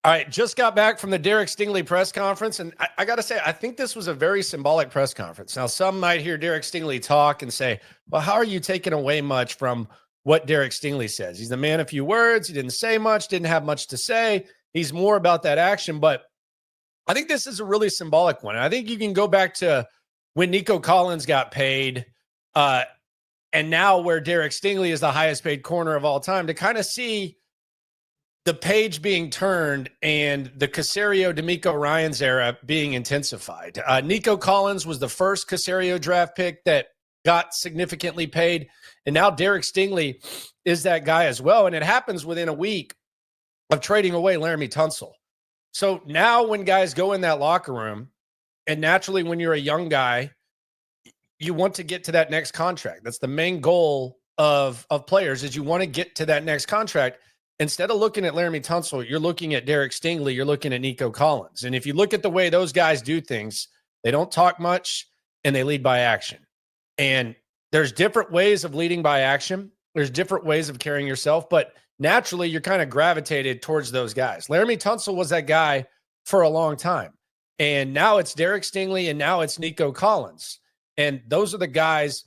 All right, just got back from the Derek Stingley press conference, and I got to say, I think this was a very symbolic press conference. Now, some might hear Derek Stingley talk and say, well, how are you taking away much from what Derek Stingley says? He's a man of few words. He didn't say much, didn't have much to say. He's more about that action, but I think this is a really symbolic one. I think you can go back to when Nico Collins got paid, and now where Derek Stingley is the highest paid corner of all time, to kind of see the page being turned and the Caserio D'Amico Ryans era being intensified. Nico Collins was the first Caserio draft pick that got significantly paid. And now Derek Stingley is that guy as well. And it happens within a week of trading away Laramie Tunsil. So now when guys go in that locker room, and naturally when you're a young guy, you want to get to that next contract. That's the main goal of players, is you want to get to that next contract. Instead of looking at Laramie Tunsil, you're looking at Derek Stingley, you're looking at Nico Collins. And if you look at the way those guys do things, they don't talk much and they lead by action. And there's different ways of leading by action. There's different ways of carrying yourself, but naturally you're kind of gravitated towards those guys. Laramie Tunsil was that guy for a long time. And now it's Derek Stingley and now it's Nico Collins. And those are the guys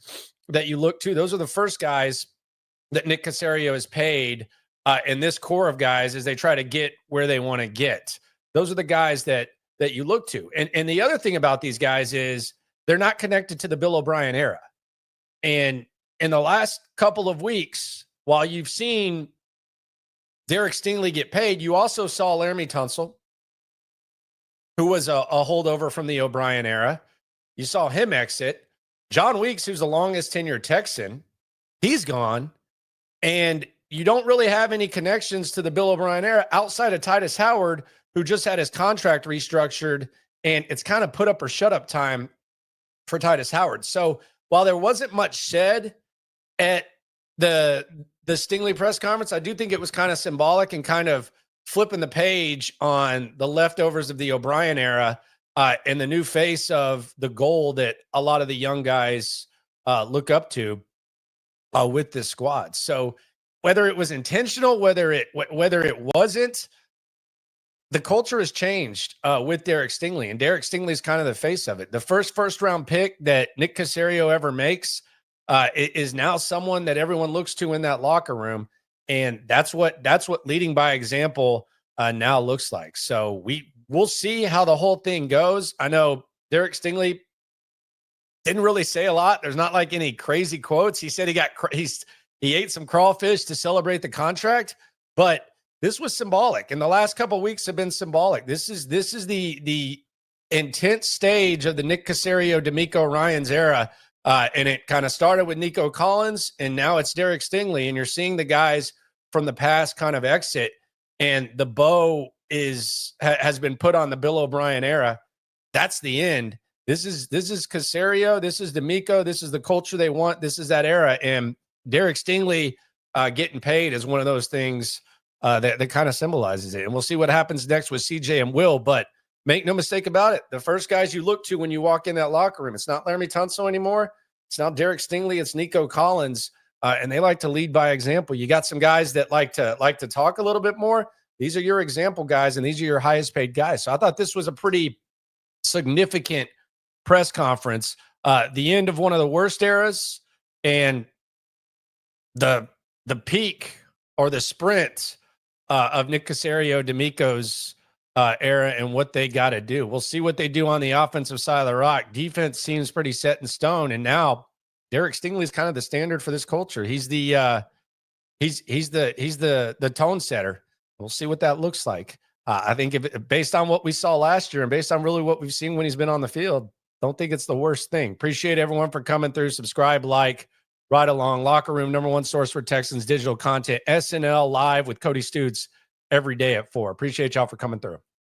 that you look to. Those are the first guys that Nick Caserio has paid. And this core of guys, as they try to get where they want to get. Those are the guys that you look to. And the other thing about these guys is they're not connected to the Bill O'Brien era. And in the last couple of weeks, while you've seen Derek Stingley get paid, you also saw Laramie Tunsil, who was a holdover from the O'Brien era. You saw him exit. John Weeks, who's the longest tenured Texan, he's gone. And you don't really have any connections to the Bill O'Brien era outside of Titus Howard, who just had his contract restructured, and it's kind of put up or shut up time for Titus Howard. So while there wasn't much said at the Stingley press conference, I do think it was kind of symbolic and kind of flipping the page on the leftovers of the O'Brien era and the new face of the goal that a lot of the young guys look up to with this squad. So whether it was intentional, whether it wasn't, the culture has changed with Derek Stingley, and Derek Stingley is kind of the face of it. The first round pick that Nick Caserio ever makes is now someone that everyone looks to in that locker room, and that's what leading by example now looks like. So we'll see how the whole thing goes. I know Derek Stingley didn't really say a lot. There's not like any crazy quotes. He said he ate some crawfish to celebrate the contract, but this was symbolic. And the last couple of weeks have been symbolic. This is the intense stage of the Nick Caserio, D'Amico Ryans era. And it kind of started with Nico Collins, and now it's Derek Stingley. And you're seeing the guys from the past kind of exit, and the bow has been put on the Bill O'Brien era. That's the end. This is Caserio. This is D'Amico. This is the culture they want. This is that era. And Derek Stingley getting paid is one of those things that kind of symbolizes it. And we'll see what happens next with CJ and Will. But make no mistake about it, the first guys you look to when you walk in that locker room, it's not Laramie Tunsil anymore. It's not Derek Stingley. It's Nico Collins. And they like to lead by example. You got some guys that like to talk a little bit more. These are your example guys, and these are your highest paid guys. So I thought this was a pretty significant press conference. The end of one of the worst eras, and the peak or the sprint of Nick Caserio, D'Amico's era, and what they got to do. We'll see what they do on the offensive side of the rock. Defense seems pretty set in stone, and now Derek Stingley is kind of the standard for this culture. He's the tone setter. We'll see what that looks like. I think based on what we saw last year and based on really what we've seen when he's been on the field, don't think it's the worst thing. Appreciate everyone for coming through. Subscribe, like, right along. Locker Room, #1 source for Texans digital content. SNL Live with Cody Stoots every day at 4. Appreciate y'all for coming through.